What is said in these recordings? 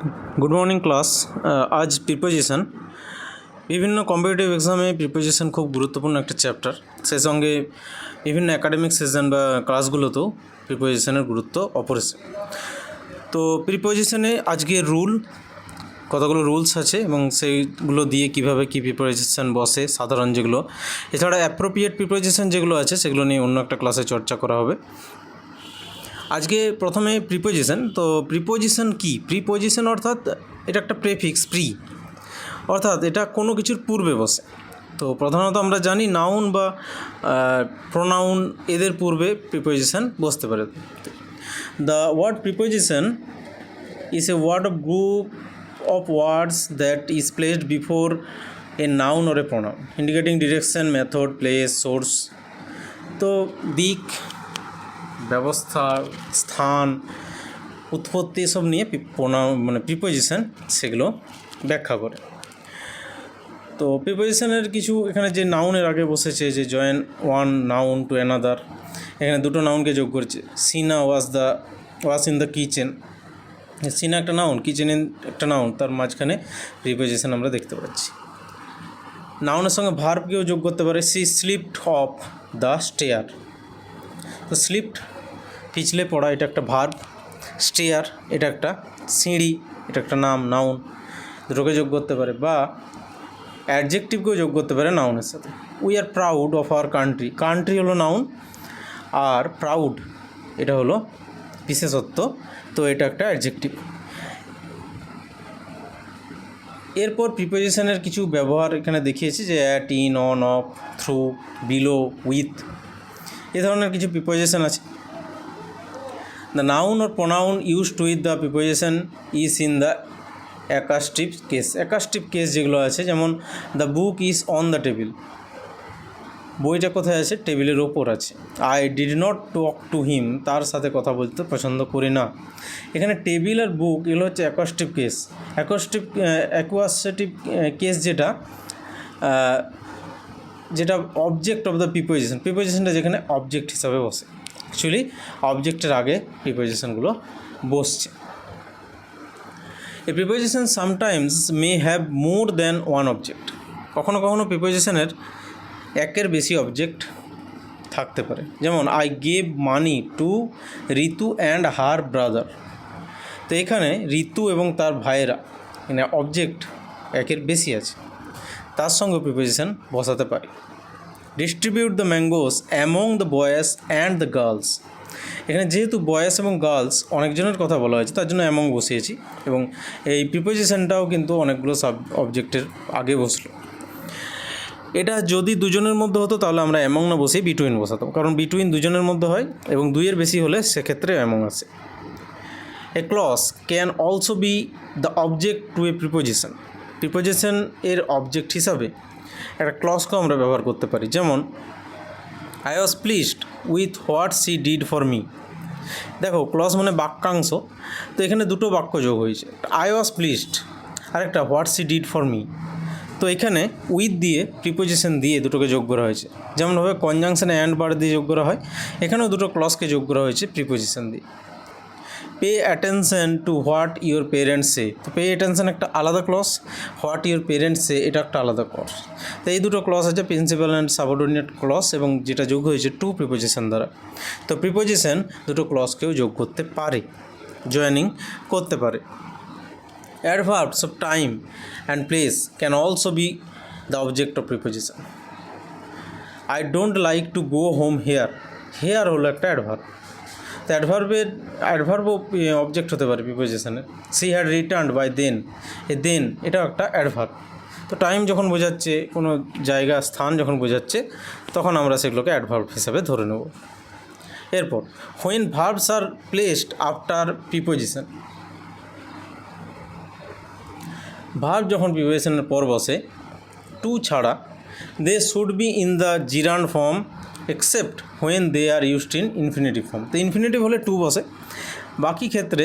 Good morning class. आज preposition विभिन्न competitive एग्जामे preposition खूब गुरुत्वपूर्ण एक चैप्टार से संगे विभिन्न एकाडेमिक सेशन बा क्लासगुलोतेও प्रिपोजिशনের गुरुत्व अपरिसीम। तो प्रिपोजिशने आज के रूल কতগুলো রুলস আছে এবং সেইগুলো দিয়ে কীভাবে কী প্রিপোজিশন বসে সাধারণ যেগুলো, এছাড়া অ্যাপ্রোপ্রিয়েট প্রিপোজিশন যেগুলো আছে সেগুলো নিয়ে অন্য একটা ক্লাসে চর্চা করা হবে। আজকে প্রথমে প্রিপোজিশন। তো প্রিপোজিশন কি? প্রিপোজিশন অর্থাৎ এটা একটা প্রেফিক্স, প্রি অর্থাৎ এটা কোনো কিছুর পূর্বে বসে। তো প্রধানত আমরা জানি নাউন বা প্রোনাউন এদের পূর্বে প্রিপোজিশন বসতে পারে। The word preposition is a word of group of words that is placed before a noun or a pronoun indicating direction, method, place, source। তো দিক, ব্যবস্থা, স্থান, উৎপত্তি এসব নিয়ে মানে প্রিপোজিশন সেগুলো ব্যাখ্যা করে। তো প্রিপোজিশনের কিছু এখানে যে নাউনের আগে বসেছে যে join one noun to another, এখানে দুটো নাউনকে যোগ করছে। সিনা ওয়াজ ইন দ্য কিচেন, সিনা একটা নাউন, কিচেন একটা নাউন, তার মাঝখানে প্রিপোজিশন আমরা দেখতে পাচ্ছি। নাউনের সঙ্গে ভার্বকেও যোগ করতে পারে। She slipped off the stair. তো স্লিপড পিছলে পড়া, এটা একটা ভার্ব। স্টেয়ার এটা একটা সিঁড়ি, এটা একটা নাউন, দুটোকে যোগ করতে পারে। বা অ্যাডজেক্টিভকেও যোগ করতে পারে নাউনের সাথে। We are proud of our country, country হলো নাউন আর প্রাউড এটা হলো বিশেষত্ব, তো এটা একটা অ্যাডজেক্টিভ। এরপর প্রিপোজিশনের কিছু ব্যবহার এখানে দেখিয়েছি যে at, in, on, of, through, below, with, এ ধরনের কিছু প্রিপোজিশন আছে। The noun or pronoun used with the preposition is in the accusative case. Accusative case যেগুলো আছে, যেমন the book is on the table, বইটা কোথায় আছে? টেবিলের ওপর আছে। I did not talk to him, তার সাথে কথা বলতে পছন্দ করি না। এখানে টেবিল আর বুক এগুলো হচ্ছে অ্যাকোস্টিভ কেস। অ্যাকুয়াসেটিভ কেস যেটা অবজেক্ট অফ দ্য প্রিপোজিশনটা যেখানে অবজেক্ট হিসাবে বসে। অ্যাকচুয়ালি অবজেক্টের আগে প্রিপোজিশনগুলো বসছে। A preposition sometimes may have more than one object. কখনো কখনো প্রিপোজিশনের একের বেশি অবজেক্ট থাকতে পারে। যেমন I gave money to Ritu and her brother. তো এখানে ঋতু এবং তার ভাইয়েরা, মানে অবজেক্ট একের বেশি আছে, তার সঙ্গে প্রিপোজিশন বসাতে পারি। Distribute the mangoes among the boys and the girls. এখানে যেহেতু বয়েজ এবং গার্লস অনেকজনের কথা বলা হয়েছে, তার জন্য অ্যামং বসিয়েছি, এবং এই প্রিপোজিশনটাও কিন্তু অনেকগুলো অবজেক্টের আগে বসলো। এটা যদি দুজনের মধ্যে হতো তাহলে আমরা অ্যামং না বসে বিটুইন বসাতাম, কারণ বিটুইন দুজনের মধ্যে হয় এবং দুইয়ের বেশি হলে সেক্ষেত্রে অ্যামং আসে। A clause can also be the object to a preposition. Preposition এর অবজেক্ট হিসাবে একটা ক্লজকেও আমরা ব্যবহার করতে পারি। যেমন I was pleased with what she did for me. দেখো ক্লজ মানে বাক্যাংশ, তো এখানে দুটো বাক্য যোগ হয়েছে, আই ওয়াজ প্লিজড আর একটা what she did for me. তো এখানে উইথ দিয়ে প্রিপোজিশন দিয়ে দুটোকে যোগ করা হয়েছে। যেমনভাবে কনজাংশনে অ্যান্ড বার দিয়ে যোগ করা হয়, এখানেও দুটো ক্লজকে যোগ করা হয়েছে প্রিপোজিশন দিয়ে। Pay attention to what your parents say. তো পে অ্যাটেনশন একটা আলাদা clause, what your parents say এটা একটা আলাদা ক্লজ। তো এই দুটো ক্লজ আছে প্রিন্সিপাল অ্যান্ড সাবঅর্ডিনেট ক্লজ, এবং যেটা যোগ হয়েছে টু প্রিপোজিশন দ্বারা। তো প্রিপোজিশন দুটো ক্লজকেও যোগ করতে পারে, জয়েনিং করতে পারে। Adverbs of time and place can also be the object of preposition. I don't like to go home here. Here হলো একটা অ্যাডভার্ব। তো অ্যাডভার্ব অবজেক্ট হতে পারে প্রিপোজিশনের। সি হ্যাড রিটার্নড বাই দেন, এ দেন এটাও একটা অ্যাডভার্ব। তো টাইম যখন বোঝাচ্ছে, কোনো জায়গা স্থান যখন বোঝাচ্ছে, তখন আমরা সেগুলোকে অ্যাডভার্ব হিসাবে ধরে নেব। এরপর when verbs are placed after preposition, verb যখন প্রিপোজিশনের পর বসে টু ছাড়া, they should be in the gerund form except when they are used in infinitive form. তো ইনফিনিটিভ হলে টু বসে, বাকি ক্ষেত্রে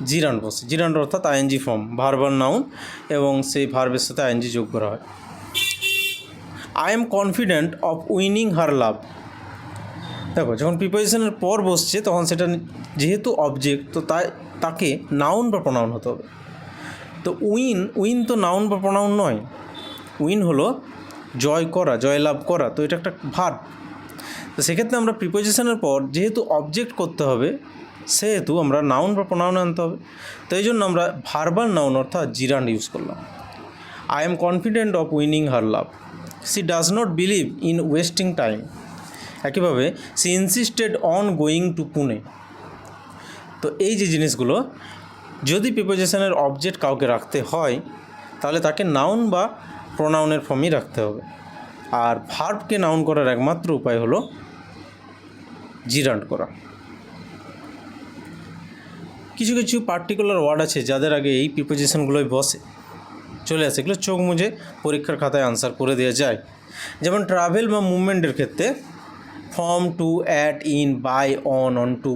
জিরান্ড বসে। জিরান্ড অর্থাৎ আইএনজি ফর্ম, ভার্ব আর নাউন, এবং সেই ভার্বের সাথে আইএনজি যোগ করা হয়। I am confident of winning her love. দেখো যখন প্রিপোজিশনের পর বসছে তখন সেটা যেহেতু অবজেক্ট, তো তাকে নাউন বা প্রোনাউন হতে হবে। তো উইন তো নাউন বা প্রোনাউন নয়, উইন হলো জয় করা, জয়লাভ করা, তো এটা একটা ভার্ব। তো সেক্ষেত্রে আমরা প্রিপোজিশনের পর যেহেতু অবজেক্ট করতে হবে সেহেতু আমরা নাউন বা প্রোনাউন আনতে হবে। তো এই জন্য আমরা ভার্বাল নাউন অর্থাৎ জিরান্ড ইউজ করলাম। I am confident of winning her love, she does not believe in wasting time. একইভাবে she insisted on going to Pune. তো এই যে জিনিসগুলো, যদি প্রিপোজিশনের অবজেক্ট কাউকে রাখতে হয় তাহলে তাকে নাউন বা প্রোনাউনের ফর্মই রাখতে হবে। আর ভার্বকে নাউন করার একমাত্র উপায় হলো জিরান্ড করা। কিছু কিছু পার্টিকুলার ওয়ার্ড আছে যাদের আগে এই প্রিপোজিশনগুলোই বসে, চলে আসে, এগুলো চোখ মুজে পরীক্ষার খাতায় আনসার করে দেওয়া যায়। যেমন ট্রাভেল বা মুভমেন্টের ক্ষেত্রে from, to, at, in, by, on to,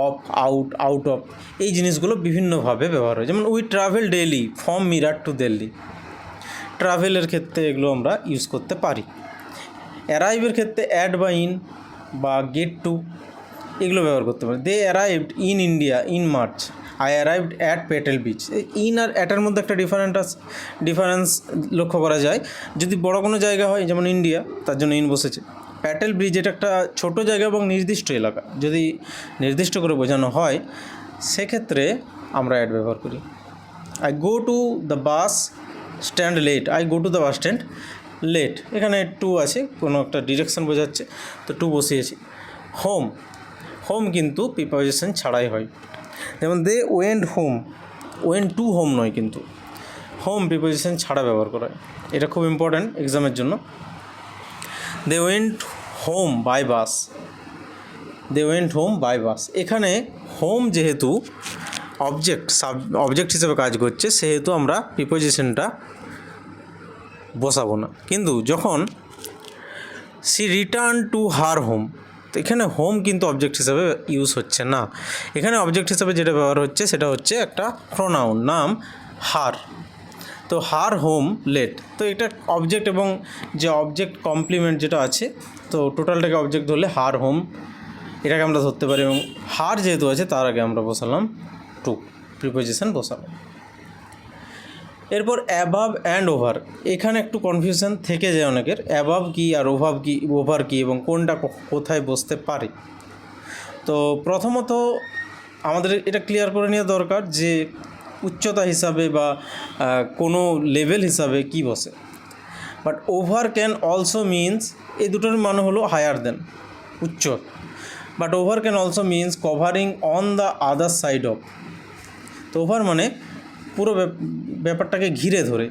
off, out of, এই জিনিসগুলো বিভিন্নভাবে ব্যবহার হয়। যেমন we travel daily from Meerut to Delhi, ট্রাভেলের ক্ষেত্রে এগুলো আমরা ইউজ করতে পারি। অ্যারাইভের ক্ষেত্রে অ্যাট বা ইন বা গেট টু, এগুলো ব্যবহার করতে পারি। They arrived in India in March, I arrived at Patel beach. In আর অ্যাটের মধ্যে একটা ডিফারেন্স লক্ষ্য করা যায়। যদি বড় কোনো জায়গা হয় যেমন ইন্ডিয়া, তার জন্য ইন বসেছে। প্যাটেল ব্রিজ এটা একটা ছোট জায়গা এবং নির্দিষ্ট এলাকা, যদি নির্দিষ্ট করে বোঝানো হয় সেক্ষেত্রে আমরা অ্যাট ব্যবহার করি। I go to the bus stand late, I go to the bus stand late, এখানে টু আছে, কোনো একটা ডিরেকশন বোঝাচ্ছে, তো টু বসিয়েছি। হোম কিন্তু প্রিপোজিশন ছাড়াই হয়। যেমন they went home, went to home নয়, কিন্তু হোম প্রিপোজিশন ছাড়া ব্যবহার করা হয়। এটা খুব ইম্পর্ট্যান্ট এক্সামের জন্য। They went home by bus, they went home by bus, এখানে হোম যেহেতু অবজেক্ট হিসেবে কাজ করছে সেহেতু আমরা প্রিপোজিশনটা বসাবো না। কিন্তু যখন she return to her home, তো এখানে হোম কিন্তু অবজেক্ট হিসাবে ইউজ হচ্ছে না, এখানে অবজেক্ট হিসাবে যেটা ব্যবহার হচ্ছে সেটা হচ্ছে একটা প্রোনাউন, নাম হার। তো হার হোম লেট, তো এটা অবজেক্ট এবং যে অবজেক্ট কমপ্লিমেন্ট যেটা আছে, তো টোটালটাকে অবজেক্ট ধরলে হার হোম এটাকে আমরা ধরতে পারি, এবং হার যেহেতু আছে তার আগে আমরা বসালাম টু, প্রিপোজিশন বসালাম। এরপর অ্যাবাভ অ্যান্ড ওভার, এখানে একটু কনফিউশন থেকে যায় অনেকের, অ্যাবাভ কী আর ওভার কী এবং কোনটা কোথায় বসতে পারে। তো প্রথমত আমাদের এটা ক্লিয়ার করে নেওয়া দরকার যে উচ্চতা হিসাবে বা কোনো লেভেল হিসাবে কী বসে। But over can also means, এই দুটোর মানে হলো হায়ার দেন, উচ্চ। But over can also means covering on the other side of, তো ওভার মানে পুরো ব্যাপারটাকে ঘিরে ধরে,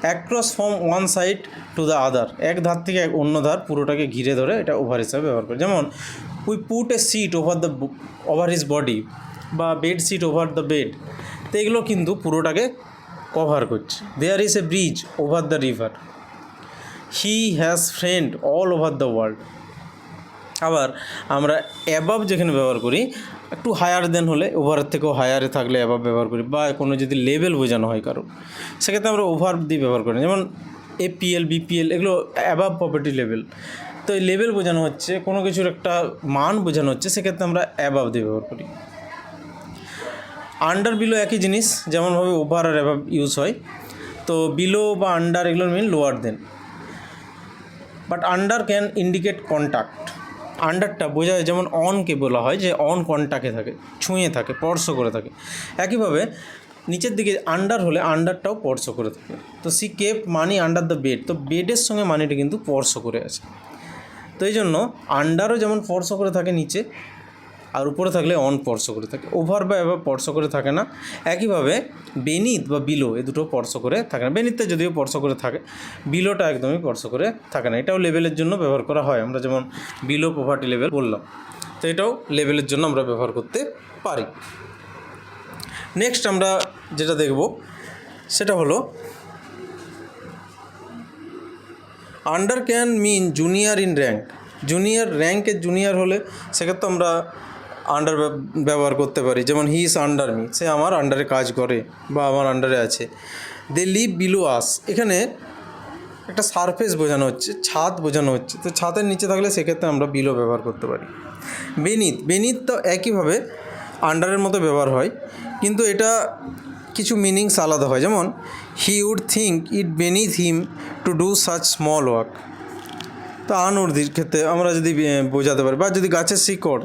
across from one side to the other, এক ধার থেকে অন্য ধার পুরোটাকে ঘিরে ধরে, এটা ওভার হিসাবে ব্যবহার করে। যেমন we put a sheet over his body, বা bed sheet over the bed, তো এগুলো কিন্তু পুরোটাকে কভার করছে। There is a bridge over the river, he has friend all over the world. আবার আমরা অ্যাবাভ যেখানে ব্যবহার করি, একটু হায়ার দেন হলে, ওভারের থেকেও হায়ারে থাকলে অ্যাবাভ ব্যবহার করি, বা কোনো যদি লেভেল বোঝানো হয় কারো সেক্ষেত্রে আমরা ওভার দিয়ে ব্যবহার করি। যেমন এপিএল, বিপিএল, এগুলো অ্যাবাভ প্রপার্টি লেভেল, তো এই লেভেল বোঝানো হচ্ছে, কোনো কিছুর একটা মান বোঝানো হচ্ছে, সেক্ষেত্রে আমরা অ্যাবাভ দিয়ে ব্যবহার করি। আন্ডার বিলো একই জিনিস, যেমনভাবে ওভার আর অ্যাবাভ ইউজ হয়, তো বিলো বা আন্ডার এগুলোর মিন লোয়ার দেন। But under can indicate contact, আন্ডারটা বোঝায়, যেমন অনকে বলা হয় যে অন কন্ট্যাক্টে থাকে, ছুঁয়ে থাকে, স্পর্শ করে থাকে। একইভাবে নিচের দিকে আন্ডার হলে আন্ডারটাও স্পর্শ করে থাকে। তো she kept money under the bed, তো বেডের সঙ্গে মানিটা কিন্তু স্পর্শ করে আছে, তো এই জন্য আন্ডারও যেমন স্পর্শ করে থাকে নিচে, আর উপরে থাকলে অন স্পর্শ করে থাকে। ওভার বা এবার স্পর্শ করে থাকে না। একইভাবে বেনিথ বা বিলো, এ দুটো স্পর্শ করে থাকে না। বেনিথটা যদিও স্পর্শ করে থাকে, বিলোটা একদমই স্পর্শ করে থাকে না। এটাও লেভেলের জন্য ব্যবহার করা হয়, আমরা যেমন বিলো পভার্টি লেভেল বললাম, তো এটাও লেভেলের জন্য আমরা ব্যবহার করতে পারি। নেক্সট আমরা যেটা দেখব সেটা হলো under can mean junior in rank, junior র্যাঙ্কের জুনিয়র হলে সেক্ষেত্রে আমরা আন্ডার ব্যবহার করতে পারি। যেমন হি ইজ আন্ডার মি, সে আমার আন্ডারে কাজ করে বা আমার আন্ডারে আছে। দে লিভ বিলো আস, এখানে একটা সারফেস বোঝানো হচ্ছে, ছাদ বোঝানো হচ্ছে, তো ছাদের নিচে থাকলে সেক্ষেত্রে আমরা বিলো ব্যবহার করতে পারি। বেনিথ তো একইভাবে আন্ডারের মতো ব্যবহার হয়, কিন্তু এটা কিছু মিনিংস আলাদা হয়, যেমন he would think it beneath him to do such small work. তো আনউর্দির ক্ষেত্রে আমরা যদি বোঝাতে পারি, বা যদি গাছের শিকড়,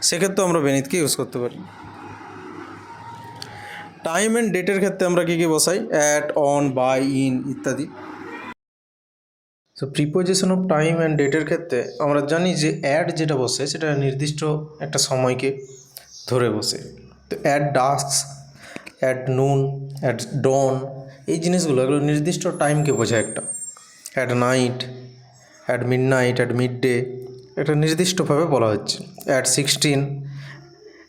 সেক্ষেত্রেও আমরা বেনিথকে ইউজ করতে পারি। টাইম অ্যান্ড ডেটের ক্ষেত্রে আমরা কী কী বসাই? অ্যাট, অন, বাই, ইন ইত্যাদি। তো প্রিপোজিশন অফ টাইম অ্যান্ড ডেটের ক্ষেত্রে আমরা জানি যে অ্যাট যেটা বসে সেটা নির্দিষ্ট একটা সময়কে ধরে বসে। তো at dusk, at noon, at dawn, এই জিনিসগুলো এগুলো নির্দিষ্ট টাইমকে বোঝায় একটা। At night, at mid night, at mid day, এটা নির্দিষ্টভাবে বলা হচ্ছে। At 16,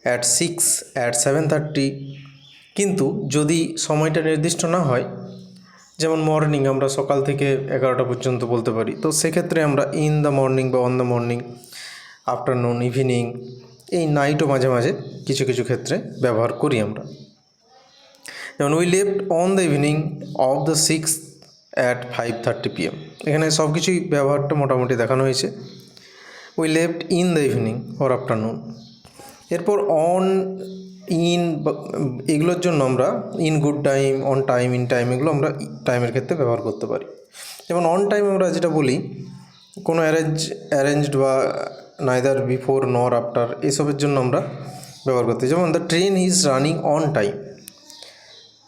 at 6, at 7:30। কিন্তু যদি সময়টা নির্দিষ্ট না হয়, যেমন মর্নিং আমরা সকাল থেকে 11টা পর্যন্ত বলতে পারি, তো সেক্ষেত্রে আমরা ইন দ্য মর্নিং বা on the morning, afternoon, evening, এই নাইটও মাঝে মাঝে কিছু কিছু ক্ষেত্রে ব্যবহার করি আমরা। যেমন we left on the evening of the 6th at 5:30 PM। এখানে সব কিছুই ব্যবহারটা মোটামুটি দেখানো হয়েছে। We left in the evening or afternoon. এরপর অন, ইন, এগুলোর জন্য আমরা in good time, on time, in time, এগুলো আমরা টাইমের ক্ষেত্রে ব্যবহার করতে পারি। যেমন অন টাইম আমরা যেটা বলি, কোনো অ্যারেঞ্জড বা নাইদার বিফোর নর আফটার, এসবের জন্য আমরা ব্যবহার করতে। যেমন the train is running on time,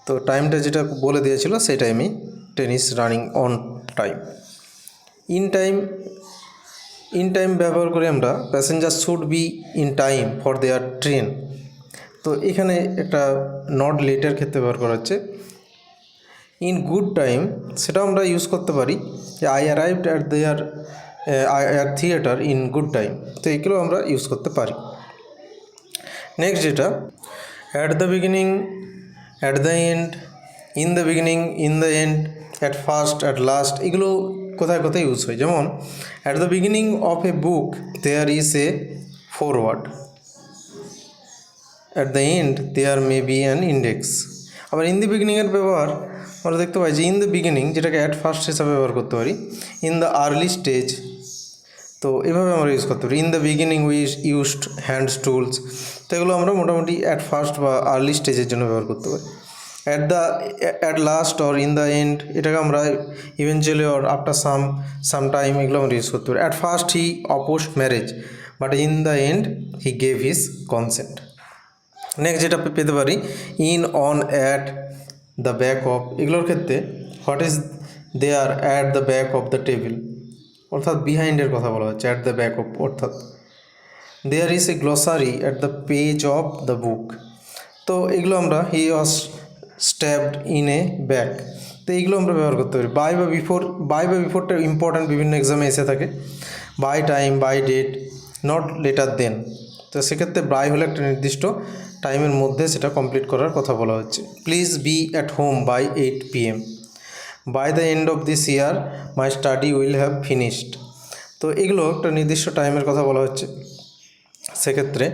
তো টাইমটা যেটা বলে দিয়েছিল সেই টাইমেই train is running on time. In time ব্যবহার করে আমরা passenger should be in time for their train. তো এখানে একটা নট লেটের ক্ষেত্রে ব্যবহার করা হচ্ছে। ইন গুড টাইম সেটাও আমরা ইউজ করতে পারি, যে I arrived at theatre in good time. তো এগুলো আমরা ইউজ করতে পারি। নেক্সট যেটা at the beginning, at the end, in the beginning, in the end, at first, at last, এগুলো কোথায় কোথায় ইউজ হয়। যেমন at the beginning of a book there is a foreword, at the end there may be an index. আবার in the বিগিনিংয়ের ব্যবহার আমরা দেখতে পাই যে ইন দ্য বিগিনিং যেটাকে অ্যাট ফার্স্ট হিসাবে ব্যবহার করতে পারি, ইন দ্য আর্লি স্টেজ, তো এভাবে আমরা ইউজ করতে পারি। In the beginning we used hands tools, তো এগুলো আমরা মোটামুটি অ্যাট ফার্স্ট বা আর্লি স্টেজের জন্য ব্যবহার করতে পারি। At last or in the end, এটাকে আমরা eventually or after some time, এগুলো আমরা ইউজ করতে পারি। At first he opposed marriage but in the end he gave his consent. Next যেটা পেতে পারি in, on, at, the back of, এগুলোর ক্ষেত্রে what is there at the back of the table, অর্থাৎ বিহাইন্ডের কথা বলা হচ্ছে। অ্যাট দ্য ব্যাক অফ অর্থাৎ there is a glossary at the page of the book, তো এগুলো আমরা হি ওয়াজ স্ট্যাবড ইন এ ব্যাক, তো এইগুলো আমরা ব্যবহার করতে পারি। বাই বা বিফোরটা ইম্পর্ট্যান্ট, বিভিন্ন এক্সামে এসে থাকে। By time, by date, not later than, তো সেক্ষেত্রে বাই হলে একটা নির্দিষ্ট টাইমের মধ্যে সেটা কমপ্লিট করার কথা বলা হচ্ছে। Please be at home by 8 PM, by the end of this year my study will have finished, তো এগুলো একটা নির্দিষ্ট টাইমের কথা বলা হচ্ছে, সেক্ষেত্রে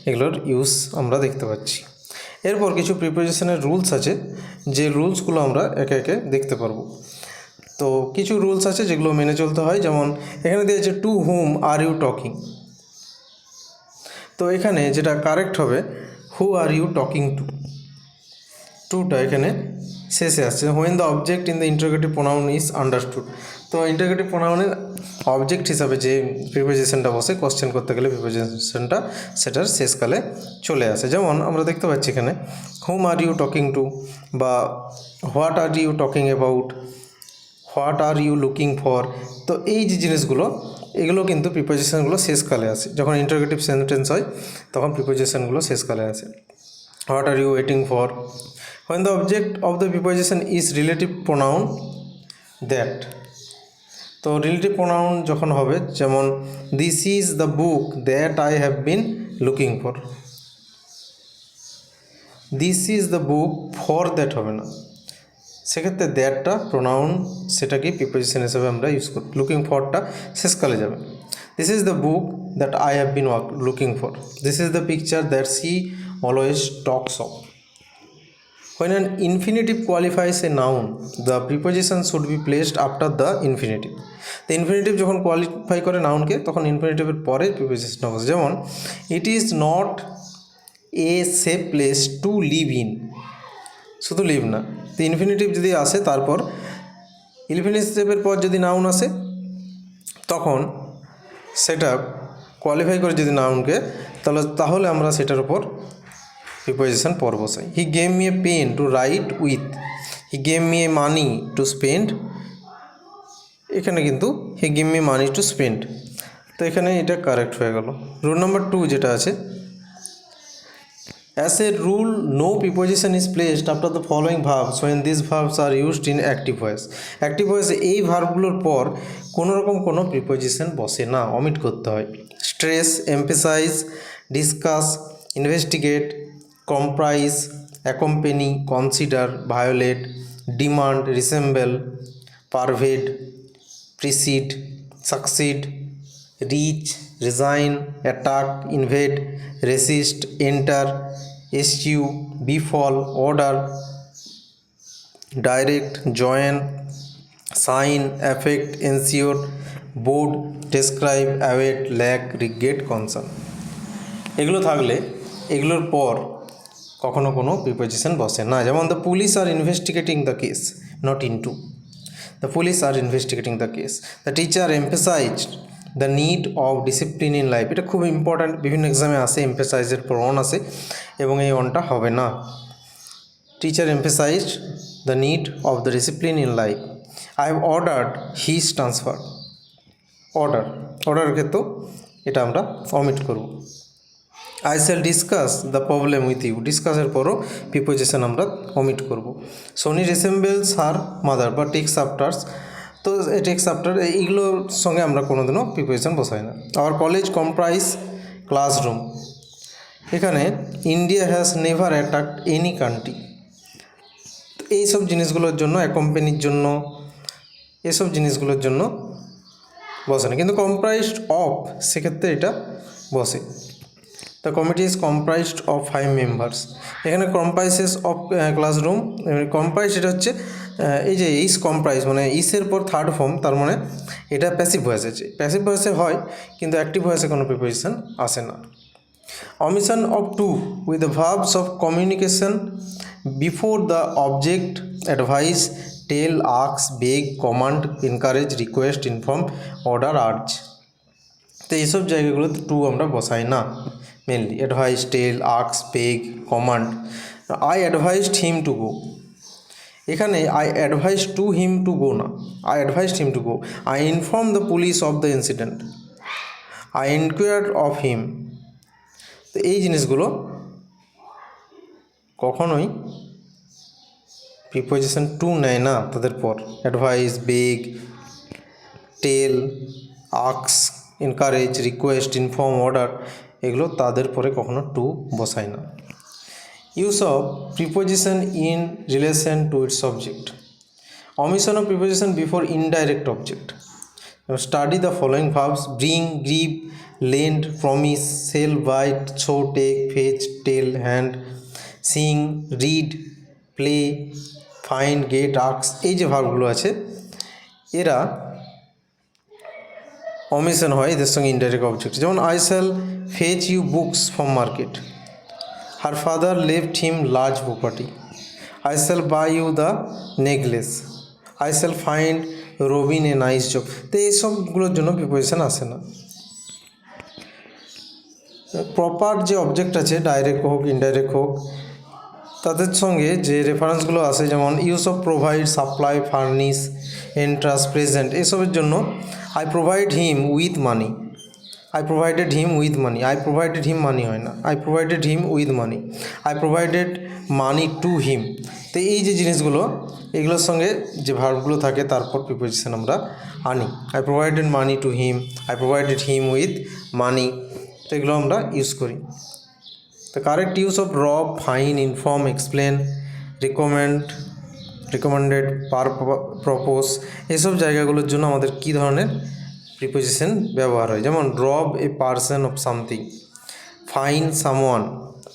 এগুলোর ইউজ আমরা দেখতে পাচ্ছি। এরপর কিছু প্রিপোজিশনের রুলস আছে, যে রুলসগুলো আমরা একে একে দেখতে পারবো। তো কিছু রুলস আছে যেগুলো মেনে চলতে হয়, যেমন এখানে দিয়েছে to whom are you talking, তো এখানে যেটা কারেক্ট হবে who are you talking to, টুটা এখানে শেষে আসছে। When the object in the interrogative pronoun is understood, তো ইন্টারোগেটিভ প্রোনাউনের অবজেক্ট হিসাবে যে প্রিপোজিশনটা বসে কোশ্চেন করতে গেলে প্রিপোজিশনটা সেটার শেষকালে চলে আসে। যেমন আমরা দেখতে পাচ্ছি এখানে whom are you talking to, বা what are you talking about, what are you looking for, তো এই যে জিনিসগুলো এগুলো কিন্তু প্রিপোজিশনগুলো শেষকালে আসে। যখন ইন্টারোগেটিভ সেন্টেন্স হয় তখন প্রিপোজিশনগুলো শেষকালে আসে। What are you waiting for, when the object of the preposition is relative pronoun that, তো রিলেটিভ প্রোনাউন যখন হবে, যেমন this is the book that I have been looking for, this is the book for that হবে না, সেক্ষেত্রে দ্যাটটা pronoun, সেটাকে preposition হিসেবে আমরা ইউজ করি। লুকিং ফরটা শেষকালে যাবে। This is the book that I have been looking for, this is the picture that she always talks of. When an infinitive qualifies a noun, the preposition should be placed after the infinitive. The infinitive যখন qualify করে নাউনকে তখন ইনফিনিটিভের পরে প্রিপোজিশনটা বসে। যেমন it is not a safe place to live in, শুধু leave না, তো infinitive যদি আসে তারপর ইনফিনিটিভের পর যদি নাউন আসে তখন সেটা কোয়ালিফাই করে যদি নাউনকে তাহলে আমরা সেটার উপর প্রিপোজিশন পর বসাই। He gave me a pen to write with, he gave me a money to spend, এখানে কিন্তু he give me money to spend, তো এখানে এটা কারেক্ট হয়ে গেল। রুল নাম্বার 2 যেটা আছে, as a rule no preposition is placed after the following verbs when this verbs are used in active voice. Active ভয়েসে এই ভার্বগুলোর পর কোনো রকম কোনো প্রিপোজিশন বসে না, অমিট করতে হয়। Stress, emphasise, discuss, investigate, comprise, accompany, consider, violate, demand, resemble, pervade, precede, succeed, reach, resign, attack, invade, resist, enter, eschew, befall, order, direct, join, sign, affect, ensure, board, describe, await, lack, regret, concern. এগুলো থাকলে এগুলোর পর কখনো কোনো preposition বসে না। যেমন the police are investigating the case, not into. The police are investigating the case. The teacher emphasized the need of discipline in life. এটা খুব ইম্পর্ট্যান্ট, বিভিন্ন এক্সামে আসে, এমফেসাইজের পর অন আসে এবং এই অনটা হবে না। Teacher emphasized the need of the discipline in life. I have ordered his transfer. Order ক্ষেত্রেও এটা আমরা অমিট করব। I shall discuss the problem with you. ডিসকাসের পরও প্রিপোজিশন আমরা অমিট করব। সোনি রিসেম্বলস হার মাদার বা টেক্স আফটার্স, তো টেক্স আফটার এইগুলোর সঙ্গে আমরা কোনোদিনও প্রিপোজিশন বসাই না। আওয়ার কলেজ কম্প্রাইজ ক্লাসরুম, এখানে India has never attacked any country, এইসব জিনিসগুলোর জন্য, অ্যাকম্পানির জন্য, এসব জিনিসগুলোর জন্য বসে না, কিন্তু কম্প্রাইজড অফ সেক্ষেত্রে এটা বসে। The committee is comprised of 5 members, এখানে কম্প্রাইজেস অফ ক্লাসরুম, কম্প্রাইজ এটা হচ্ছে এই যে ইস কম্প্রাইজ মানে ইসের পর থার্ড ফর্ম, তার মানে এটা প্যাসিভ ভয়েস আছে। প্যাসিভ ভয়েসে হয় কিন্তু অ্যাক্টিভ ভয়েসে কোনো প্রিপোজিশন আসে না। omission of to with the verbs of communication before the object, advise, tell, ask, beg, command, encourage, request, inform, order, urge, তো এইসব জায়গাগুলোতে টু আমরা বসাই না। মেনলি অ্যাডভাইস, টেল, আক্স, beg, command. I advised him to go, এখানে I advise to him to go না, I advised him to go. I inform the police of the incident, I inquired of him, তো এই জিনিসগুলো কখনোই preposition two নেয় না তাদের পর। অ্যাডভাইস, বেগ, টেল, আক্স, এনকারেজ, রিকোয়েস্ট, ইনফর্ম, অর্ডার, এগুলো তাদের পরে কখনো টু বসায় না। Use of preposition in relation to its object, omission of preposition before indirect object. Study the following verbs: bring, give, lend, promise, sell, buy, show, take, fetch, tell, hand, sing, read, play, find, get, ask, এই যে ভার্বগুলো আছে এরা omission হয় এদের সঙ্গে indirect object. যেমন I shall fetch you books from market, her father left him large property, I shall buy you the necklace, I shall find Robin a nice job, তো এইসবগুলোর জন্য প্রিপোজিশন আসে না। প্রপার যে object আছে direct হোক indirect হোক তাদের সঙ্গে যে রেফারেন্সগুলো আসে, যেমন use of provide, supply, furnish, entrust, present, এসবের জন্য I provide him with money, I provided him with money, I provided him money হয় না, I provided him with money, I provided money to him, তো এই যে জিনিসগুলো এগুলোর সঙ্গে যে ভার্বগুলো থাকে তারপর প্রিপোজিশন আমরা আনি। I provided money to him, I provided him with মানি, তো এগুলো আমরা ইউজ করি। The correct use of rob, fine, inform, explain, recommended, propose, এসব জায়গাগুলোর জন্য আমাদের কী ধরনের প্রিপোজিশন ব্যবহার হয়, যেমন rob a person of something, fine someone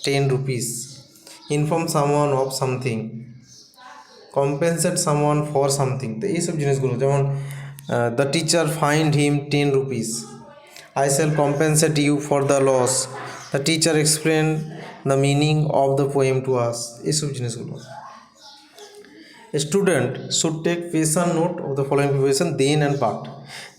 10 rupees, inform someone of something, compensate someone for something, তো এইসব জিনিসগুলো, যেমন the teacher fined him 10 rupees, I shall compensate you for the loss, the teacher explained the meaning of the poem to us, এইসব জিনিসগুলো। Student should take special note of the following preposition than and but.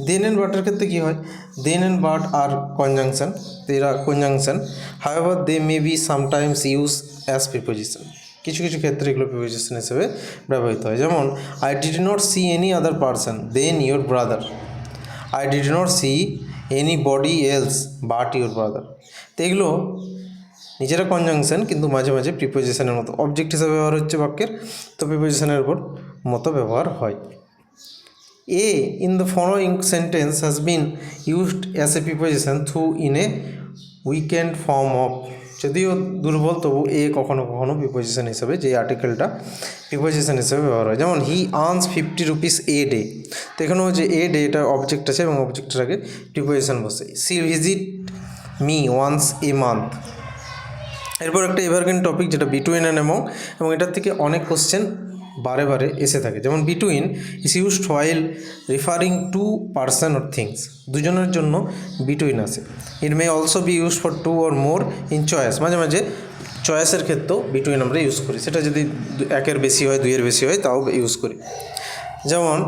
Than and বাটের ক্ষেত্রে কী হয়, than and but are conjunction, এরা conjunction, however they may be sometimes use as preposition. কিছু কিছু ক্ষেত্রে এগুলো প্রিপোজিশন হিসেবে ব্যবহৃত হয়। যেমন I did not see any other person than your brother, I did not see anybody else but your brother. তো এগুলো নিজেরা কনজাংশন কিন্তু মাঝে মাঝে প্রিপোজিশনের মতো অবজেক্ট হিসেবে ব্যবহার হচ্ছে বাক্যের, তো প্রিপোজিশনের উপর মতো ব্যবহার হয়। A in the following sentence has been used as a preposition through in a weakened form of. যদিও দুর্বল তবু এ কখনো কখনো প্রিপোজিশন হিসেবে, যে আর্টিকেলটা প্রিপোজিশন হিসেবে ব্যবহার হয়। যেমন হি আর্নস 50 রুপিস এ ডে, তো এখানেও যে এ ডে এটা অবজেক্ট আছে এবং অবজেক্টের আগে প্রিপোজিশন বসে। She visit me once a month. এরপর একটা এভারগ্রিন টপিক যেটা বিটুইন অ্যান্ড এবং এটার থেকে অনেক কোশ্চেন বারে বারে এসে থাকে। যেমন between is used while referring to person or things, দুজনের জন্য বিটুইন আছে। It may also be use for two or more in choice, মাঝে মাঝে চয়েসের ক্ষেত্রেও বিটুইন আমরা ইউজ করি, সেটা যদি একের বেশি হয় দুইয়ের বেশি হয় তাও ইউজ করি। যেমন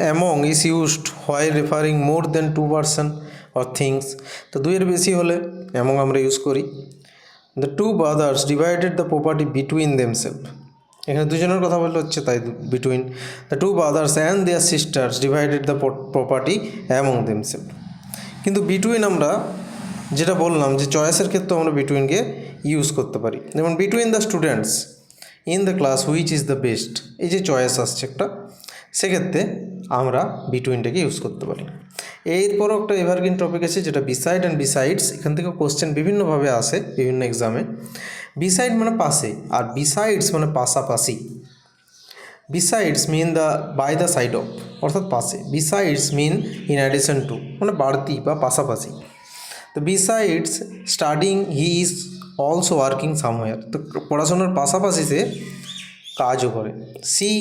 among is used while referring more than two person or things, তো দুইয়ের বেশি হলে অ্যামং আমরা ইউজ করি। The two brothers divided the property between themselves, এখানে দুজনের কথা বলতে হচ্ছে তাই between. The two brothers and their sisters divided the property among themselves. কিন্তু বিটুইন আমরা যেটা বললাম যে চয়েসের ক্ষেত্রেও আমরা বিটুইনকে ইউজ করতে পারি। যেমন between the students in the class which is the best, এই যে চয়েস আসছে একটা, সেক্ষেত্রে আমরা বিটুইনটাকে ইউজ করতে পারি। এরপরও একটা এভারগ্রিন টপিক আছে যেটা বিসাইড অ্যান্ড বিসাইডস, এখান থেকে কোশ্চেন বিভিন্নভাবে আসে বিভিন্ন এক্সামে। বিসাইড মানে পাশে, আর বিসাইডস মানে পাশাপাশি। Besides mean the by the side of, অর্থাৎ পাশে। Besides mean in addition to, মানে বাড়তি বা পাশাপাশি। তো besides studying he is also working somewhere, তো পড়াশোনার পাশাপাশি সে কাজও করে। সি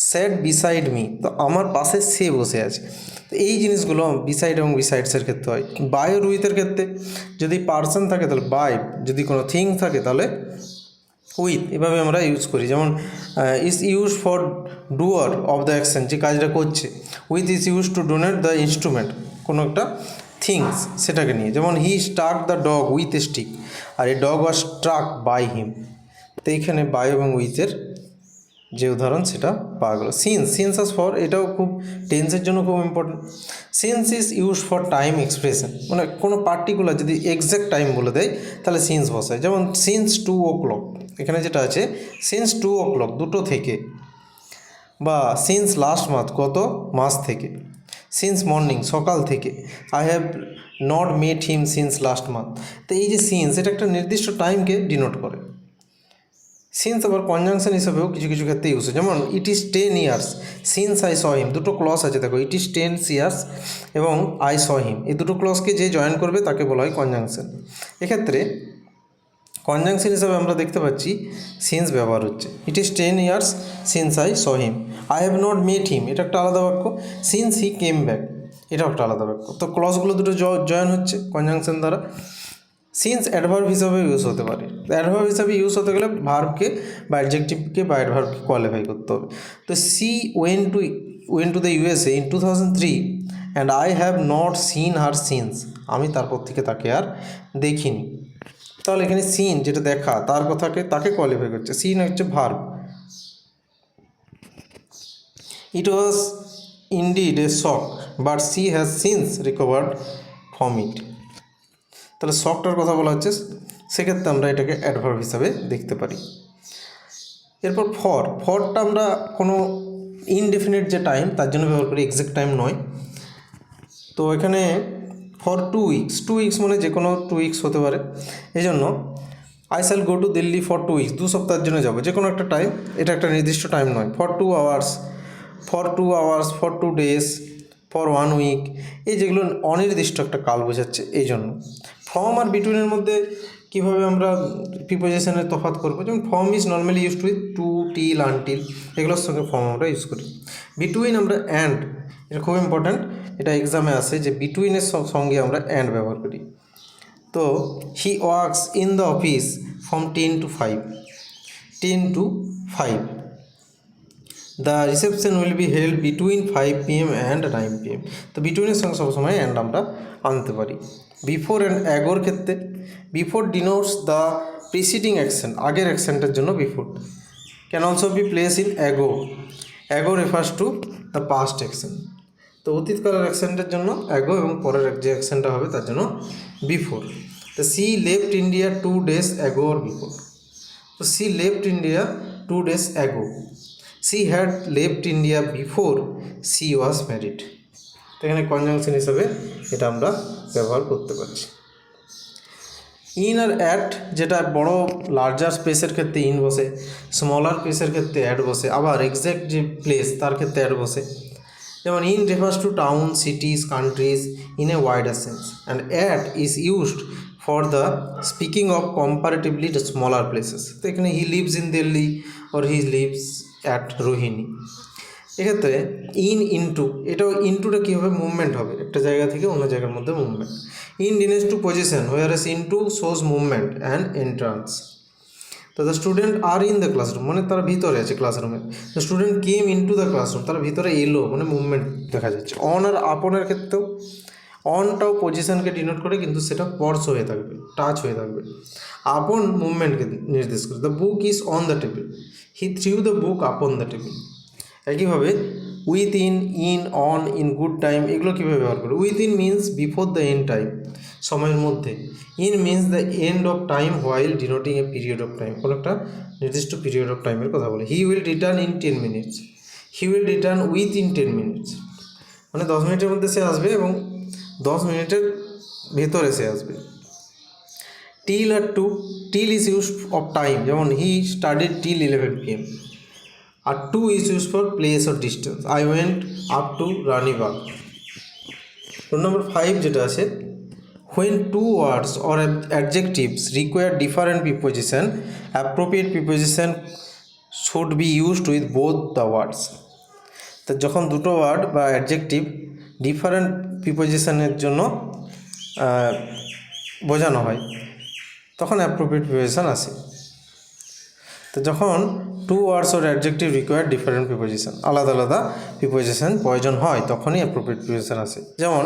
সেট বিসাইড মি, তো আমার পাশে সে বসে আছে। তো এই জিনিসগুলো বিসাইড এবং বিসাইডসের ক্ষেত্রে হয়। বাই ও উইথের ক্ষেত্রে যদি পার্সন থাকে তাহলে বাই, যদি কোনো থিং থাকে তাহলে উইথ, এভাবে আমরা ইউজ করি। যেমন is use for doer of the action, যে কাজটা করছে। With is use to denote the instrument, কোনো একটা থিংস সেটাকে নিয়ে। যেমন he struck the dog with a stick, আর a dog was struck by him. তো এইখানে বাই এবং উইথের যে উদাহরণ সেটা পাওয়া গেল। সিন্স আস ফর, এটাও খুব টেন্সের জন্য খুব important. Since is use for time expression, মানে কোনো পার্টিকুলার যদি এক্স্যাক্ট টাইম বলে দেয় তাহলে সিন্স বসায়। যেমন সিন্স 2 o'clock, এখানে যেটা আছে সিন্স 2 o'clock, দুটো থেকে। বা সিন্স লাস্ট মান্থ, গত মাস থেকে। সিন্স মর্নিং, সকাল থেকে। I have not met him since last month. তো এই যে সিন্স, এটা একটা নির্দিষ্ট টাইমকে ডিনোট করে। সিন্স আবার কনজাংশন হিসাবেও কিছু কিছু ক্ষেত্রে ইউজ হয়। যেমন it is 10 years since I saw him, দুটো ক্লজ আছে দেখো, ইট ইজ 10 years এবং আই স হিম, এই দুটো ক্লজকে যে জয়েন করবে তাকে বলা হয় কনজাংশন। এক্ষেত্রে কনজাংশন হিসাবে আমরা দেখতে পাচ্ছি সিন্স ব্যবহার হচ্ছে। It is 10 years since I saw him. I have not met him, এটা একটা আলাদা বাক্য। সিন্স হি কেম ব্যাক, এটাও একটা আলাদা বাক্য। তো ক্লজগুলো দুটো জয়েন হচ্ছে কনজাংশন দ্বারা। সিন্স অ্যাডভার্ব হিসাবে ইউজ হতে পারে। অ্যাডভার্ব হিসাবে ইউজ হতে গেলে ভার্বকে বা অ্যাডজেক্টিভকে বা অ্যাডভার্বকে কোয়ালিফাই করতে হবে। তো she went to the USA in 2003 and I have not seen her since, আমি তারপর থেকে তাকে আর দেখিনি। তাহলে এখানে সিন যেটা দেখা, তার কথাকে তাকে কোয়ালিফাই করছে। সিন হচ্ছে verb. It was indeed A shock but she has since recovered from it, তাহলে শকটার কথা বলা হচ্ছে, সেক্ষেত্রে আমরা এটাকে অ্যাডভার্ব হিসাবে দেখতে পারি। এরপর ফরটা আমরা কোনো ইনডেফিনিট যে টাইম তার জন্য ব্যবহার করি, এক্সাক্ট টাইম নয়। তো এখানে ফর 2 weeks, 2 weeks মানে যে কোনো 2 weeks হতে পারে। এই জন্য I shall go to Delhi for 2 weeks, 2 সপ্তাহের জন্য যাবো, যে কোনো একটা টাইম, এটা একটা নির্দিষ্ট টাইম নয়। For 2 hours, for 2 days, for 1 week, এই যেগুলো অনির্দিষ্ট একটা কাল বোঝাচ্ছে এই জন্য। ফ্রম আর বিটুইনের মধ্যে কীভাবে আমরা প্রিপোজিশনের তফাৎ করবো, যেমন from is normally use with to, till, until, এগুলোর সঙ্গে ফ্রম আমরা ইউজ করি। বিটুইন আমরা অ্যান্ড, এটা খুব ইম্পর্ট্যান্ট, এটা এক্সামে আসে যে বিটুইনের সঙ্গে আমরা অ্যান্ড ব্যবহার করি। তো he works in the office from 10 to 5, 10 to 5. The reception will be held between 5 p.m. and 9 p.m. তো বিটুইনের সঙ্গে সবসময় অ্যান্ড আমরা আনতে পারি। বিফোর অ্যান্ড অ্যাগোর ক্ষেত্রে before denotes the preceding action, আগের অ্যাকশনটার জন্য before. Can also B place in ago, ago refers to the past action. তো অতীতকালের অ্যাকশনটার জন্য অ্যাগো এবং পরের যে অ্যাকশনটা হবে তার জন্য বিফোর। তো she left India 2 days ago or before. তো she left India 2 days ago, she had left India before she was married. তো এখানে কনজাংশন হিসাবে এটা আমরা ব্যবহার করতে পারছি। ইন আর অ্যাট, যেটা বড় লার্জার স্পেসের ক্ষেত্রে ইন বসে, স্মলার প্লেসের ক্ষেত্রে অ্যাড বসে, আবার এক্স্যাক্ট যে প্লেস তার ক্ষেত্রে অ্যাড বসে। যেমন in refers to town, সিটিজ, countries in a wider sense, and at is used for the speaking of comparatively smaller places. তো এখানে he lives in Delhi or he lives at Rohini. এক্ষেত্রে ইন ইনটু, এটাও ইনটুটা কী হবে, movement হবে, একটা জায়গা থেকে অন্য জায়গার মধ্যে movement. In denotes to position, whereas into shows movement and entrance. তো the student are in the classroom, মানে তারা ভিতরে আছে ক্লাসরুমে। The student came into the classroom, তারা ভিতরে এলো, মানে মুভমেন্ট দেখা যাচ্ছে। অন আর আপনের ক্ষেত্রেও অনটাও পজিশনকে ডিনোট করে, কিন্তু সেটা স্পর্শ হয়ে থাকবে, টাচ হয়ে থাকবে। আপন মুভমেন্টকে নির্দেশ করে। The book is on the table, he threw the book upon the table. একইভাবে within on, in good time, এগুলো কীভাবে ব্যবহার করে। Within means before the end time, সময়ের মধ্যে। In means the end of time while denoting a period of time, কোনো একটা নির্দিষ্ট পিরিয়ড অফ টাইমের কথা বলে। He will return in 10 minutes, he will return within 10 minutes, মানে 10 মিনিটের মধ্যে সে আসবে এবং 10 মিনিটের ভেতরে সে আসবে। টিল আর to, till is use of time, যেমন হি স্টাডিড টিল 11 p.m. আর to is use for place or distance, I went up to Ranibagh. Roll number 5 যেটা আছে, when two words or adjectives require different preposition, appropriate preposition should be used with both the words. তো যখন দুটো word বা adjective different প্রিপোজিশনের জন্য বোঝানো হয় তখন অ্যাপ্রোপ্রিয়েট প্রিপোজিশন আসে। তো যখন টু ওয়ার্ডস ওর অ্যাডজেক্টিভ রিকোয়ার ডিফারেন্ট প্রিপোজিশন, আলাদা আলাদা প্রিপোজিশন প্রয়োজন হয়, তখনই অ্যাপ্রোপ্রিয়েট প্রিপোজিশন আসে। যেমন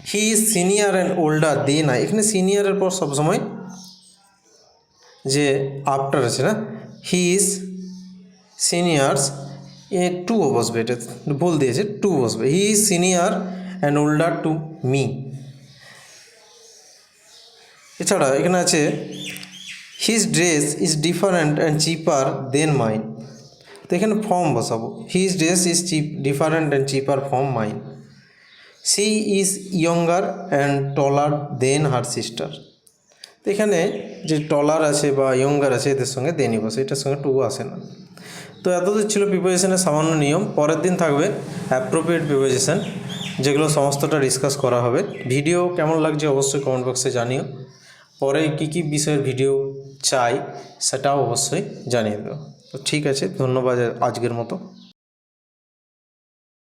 he is senior and older than I, এখানে সিনিয়রের পর সবসময় যে আফটার আছে না, হি ইজ সিনিয়র্স, টু বসবে, এটা ভুল দিয়েছে, টু বসবে। He is senior and older to me. এছাড়া এখানে আছে his dress is different and cheaper than mine, তো এখানে ফর্ম বসাবো, his dress is different and cheaper from mine. She is younger and taller than her sister, তো এখানে যে টলার আছে বা ইয়ঙ্গার আছে এদের সঙ্গে দেনই বসে, এটার সঙ্গে টু আসে না। তো এতদূর ছিল প্রিপোজিশনের সামান্য নিয়ম। পরের দিন থাকবে অ্যাপ্রোপ্রিয়েট প্রিপোজিশন, যেগুলো সমস্তটা ডিসকাস করা হবে। ভিডিও কেমন লাগছে অবশ্যই কমেন্ট বক্সে জানিও। পরে কী কী বিষয়ের ভিডিও চাই সেটাও অবশ্যই জানিয়ে দেবো। তো ঠিক আছে, ধন্যবাদ আজকের মতো।